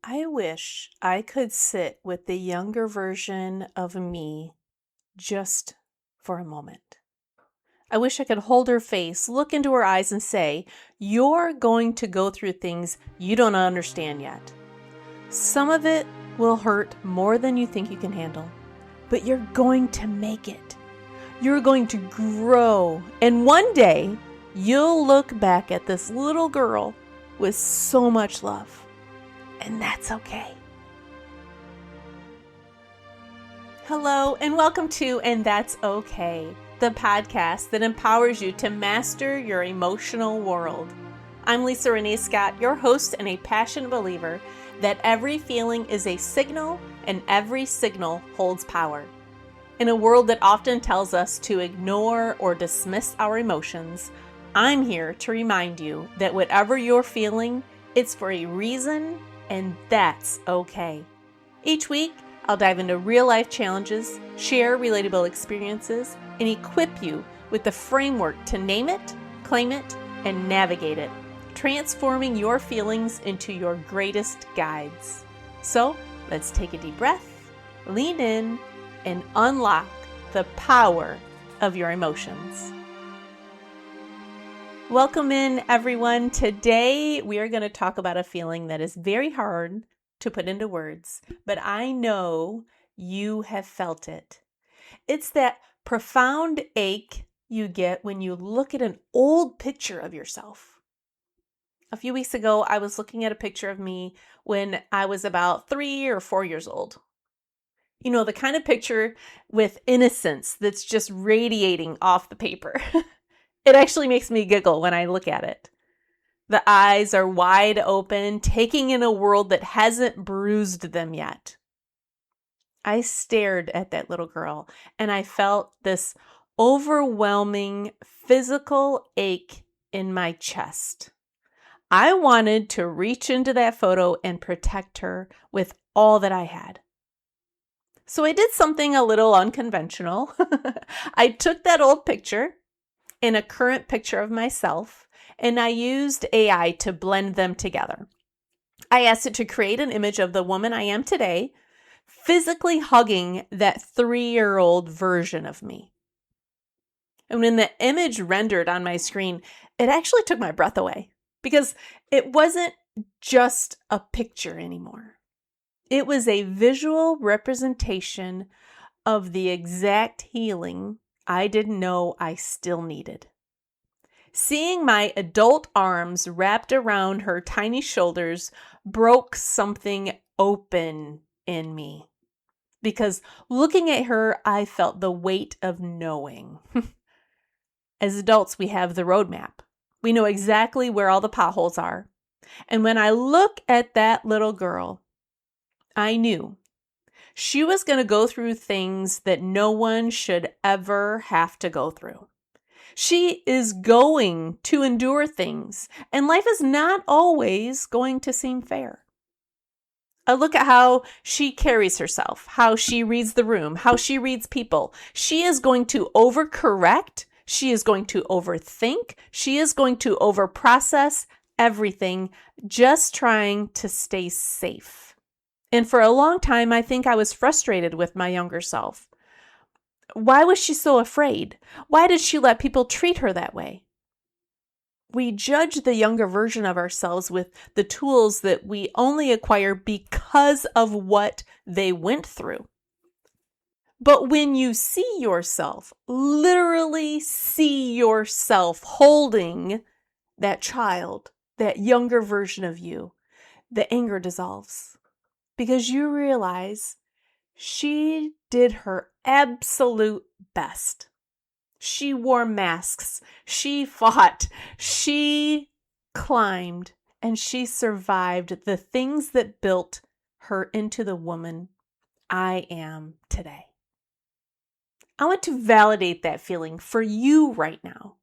I wish I could sit with the younger version of me just for a moment. I wish I could hold her face, look into her eyes, and say, "You're going to go through things you don't understand yet. Some of it will hurt more than you think you can handle, but you're going to make it. You're going to grow, and one day you'll look back at this little girl with so much love. And that's okay." Hello, and welcome to And That's Okay, the podcast that empowers you to master your emotional world. I'm Lisa Renee Scott, your host and a passionate believer that every feeling is a signal and every signal holds power. In a world that often tells us to ignore or dismiss our emotions, I'm here to remind you that whatever you're feeling, it's for a reason, and that's okay. Each week, I'll dive into real-life challenges, share relatable experiences, and equip you with the framework to name it, claim it, and navigate it, transforming your feelings into your greatest guides. So, let's take a deep breath, lean in, and unlock the power of your emotions. Welcome in, everyone. Today, we are going to talk about a feeling that is very hard to put into words, but I know you have felt it. It's that profound ache you get when you look at an old picture of yourself. A few weeks ago, I was looking at a picture of me when I was about 3 or 4 years old. You know, the kind of picture with innocence that's just radiating off the paper. It actually makes me giggle when I look at it. The eyes are wide open, taking in a world that hasn't bruised them yet. I stared at that little girl and I felt this overwhelming physical ache in my chest. I wanted to reach into that photo and protect her with all that I had. So I did something a little unconventional. I took that old picture and a current picture of myself, and I used AI to blend them together. I asked it to create an image of the woman I am today, physically hugging that 3-year-old version of me. And when the image rendered on my screen, it actually took my breath away because it wasn't just a picture anymore. It was a visual representation of the exact healing I didn't know I still needed. Seeing my adult arms wrapped around her tiny shoulders broke something open in me. Because looking at her, I felt the weight of knowing. As adults, we have the roadmap. We know exactly where all the potholes are. And when I look at that little girl, I knew she was going to go through things that no one should ever have to go through. She is going to endure things, and life is not always going to seem fair. I look at how she carries herself, how she reads the room, how she reads people. She is going to overcorrect. She is going to overthink. She is going to overprocess everything, just trying to stay safe. And for a long time, I think I was frustrated with my younger self. Why was she so afraid? Why did she let people treat her that way? We judge the younger version of ourselves with the tools that we only acquire because of what they went through. But when you see yourself, literally see yourself holding that child, that younger version of you, the anger dissolves. Because you realize she did her absolute best. She wore masks. She fought. She climbed. And she survived the things that built her into the woman I am today. I want to validate that feeling for you right now.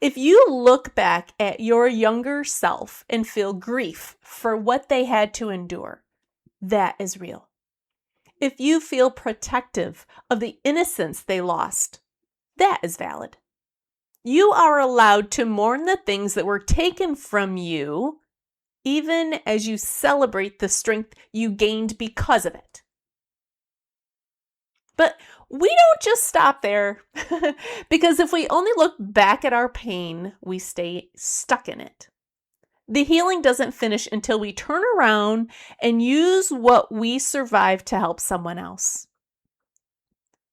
If you look back at your younger self and feel grief for what they had to endure, that is real. If you feel protective of the innocence they lost, that is valid. You are allowed to mourn the things that were taken from you, even as you celebrate the strength you gained because of it. But we don't just stop there, because if we only look back at our pain, we stay stuck in it. The healing doesn't finish until we turn around and use what we survived to help someone else.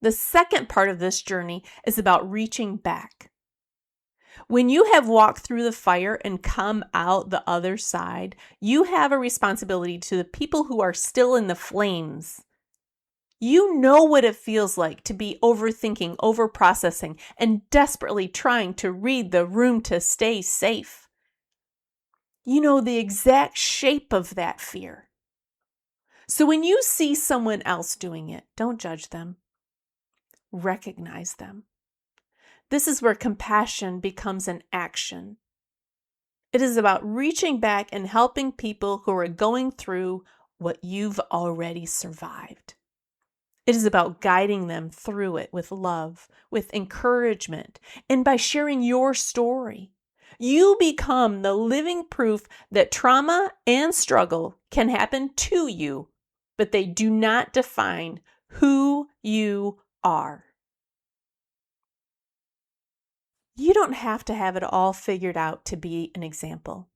The second part of this journey is about reaching back. When you have walked through the fire and come out the other side, you have a responsibility to the people who are still in the flames. You know what it feels like to be overthinking, overprocessing, and desperately trying to read the room to stay safe. You know the exact shape of that fear. So when you see someone else doing it, don't judge them. Recognize them. This is where compassion becomes an action. It is about reaching back and helping people who are going through what you've already survived. It is about guiding them through it with love, with encouragement, and by sharing your story. You become the living proof that trauma and struggle can happen to you, but they do not define who you are. You don't have to have it all figured out to be an example.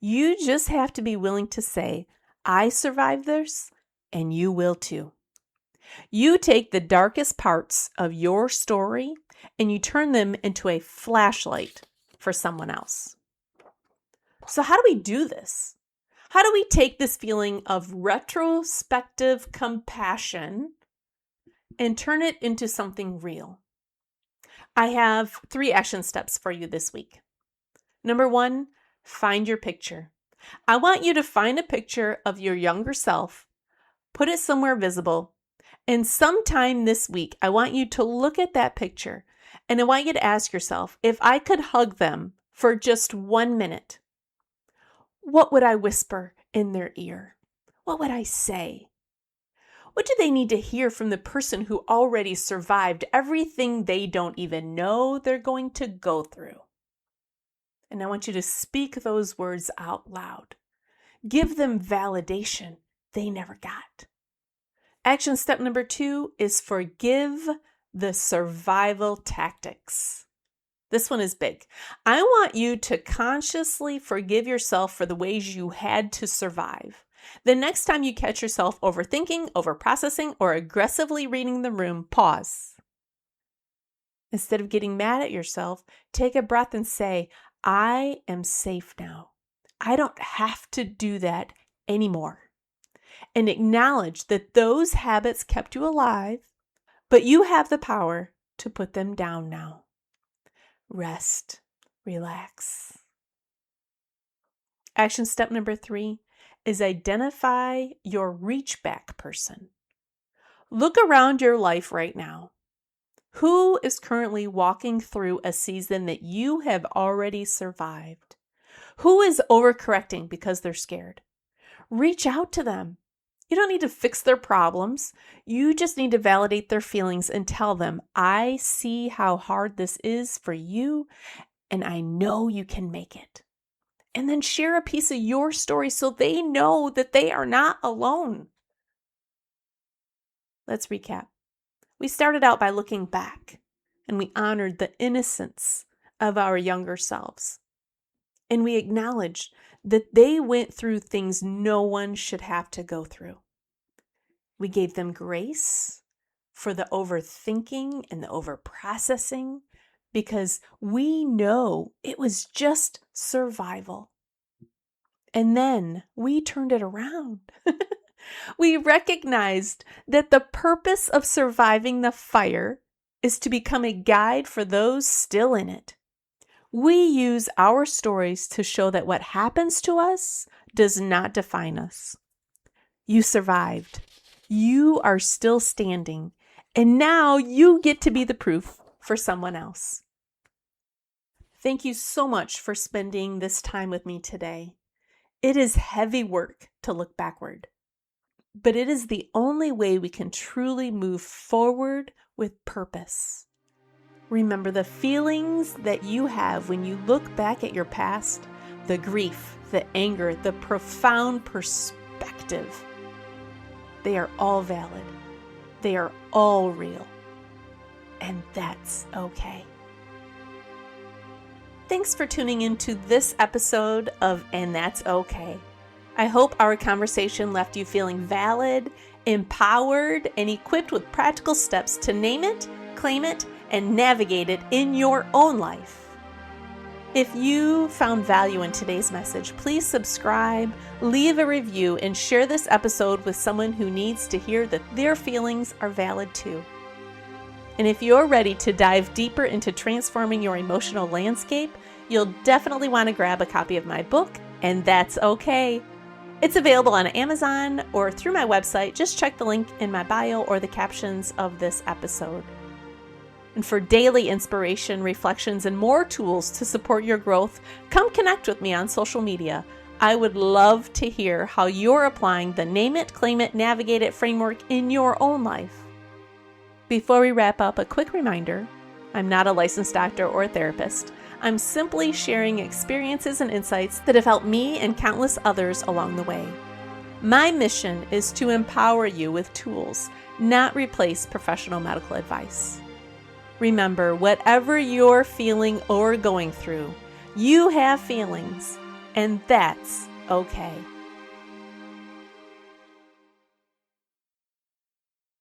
You just have to be willing to say, I survived this, and you will too. You take the darkest parts of your story and you turn them into a flashlight for someone else. So how do we do this? How do we take this feeling of retrospective compassion and turn it into something real? I have 3 action steps for you this week. Number 1, find your picture. I want you to find a picture of your younger self, put it somewhere visible, and sometime this week, I want you to look at that picture and I want you to ask yourself, if I could hug them for just 1 minute, what would I whisper in their ear? What would I say? What do they need to hear from the person who already survived everything they don't even know they're going to go through? And I want you to speak those words out loud. Give them validation they never got. Action step number 2 is forgive the survival tactics. This one is big. I want you to consciously forgive yourself for the ways you had to survive. The next time you catch yourself overthinking, overprocessing, or aggressively reading the room, pause. Instead of getting mad at yourself, take a breath and say, I am safe now. I don't have to do that anymore. And acknowledge that those habits kept you alive, but you have the power to put them down now. Rest, relax. Action step number 3 is identify your reach back person. Look around your life right now. Who is currently walking through a season that you have already survived? Who is overcorrecting because they're scared? Reach out to them. You don't need to fix their problems. You just need to validate their feelings and tell them, I see how hard this is for you, and I know you can make it. And then share a piece of your story so they know that they are not alone. Let's recap. We started out by looking back, and we honored the innocence of our younger selves. And we acknowledged that they went through things no one should have to go through. We gave them grace for the overthinking and the overprocessing because we know it was just survival. And then we turned it around. We recognized that the purpose of surviving the fire is to become a guide for those still in it. We use our stories to show that what happens to us does not define us. You survived. You are still standing. And now you get to be the proof for someone else. Thank you so much for spending this time with me today. It is heavy work to look backward, but it is the only way we can truly move forward with purpose. Remember the feelings that you have when you look back at your past, the grief, the anger, the profound perspective. They are all valid. They are all real. And that's okay. Thanks for tuning into this episode of And That's Okay. I hope our conversation left you feeling valid, empowered, and equipped with practical steps to name it, claim it, and navigate it in your own life. If you found value in today's message, please subscribe, leave a review, and share this episode with someone who needs to hear that their feelings are valid too. And if you're ready to dive deeper into transforming your emotional landscape, you'll definitely want to grab a copy of my book, And That's Okay. It's available on Amazon or through my website. Just check the link in my bio or the captions of this episode. And for daily inspiration, reflections, and more tools to support your growth, come connect with me on social media. I would love to hear how you're applying the Name It, Claim It, Navigate It framework in your own life. Before we wrap up, a quick reminder, I'm not a licensed doctor or therapist. I'm simply sharing experiences and insights that have helped me and countless others along the way. My mission is to empower you with tools, not replace professional medical advice. Remember, whatever you're feeling or going through, you have feelings, and that's okay.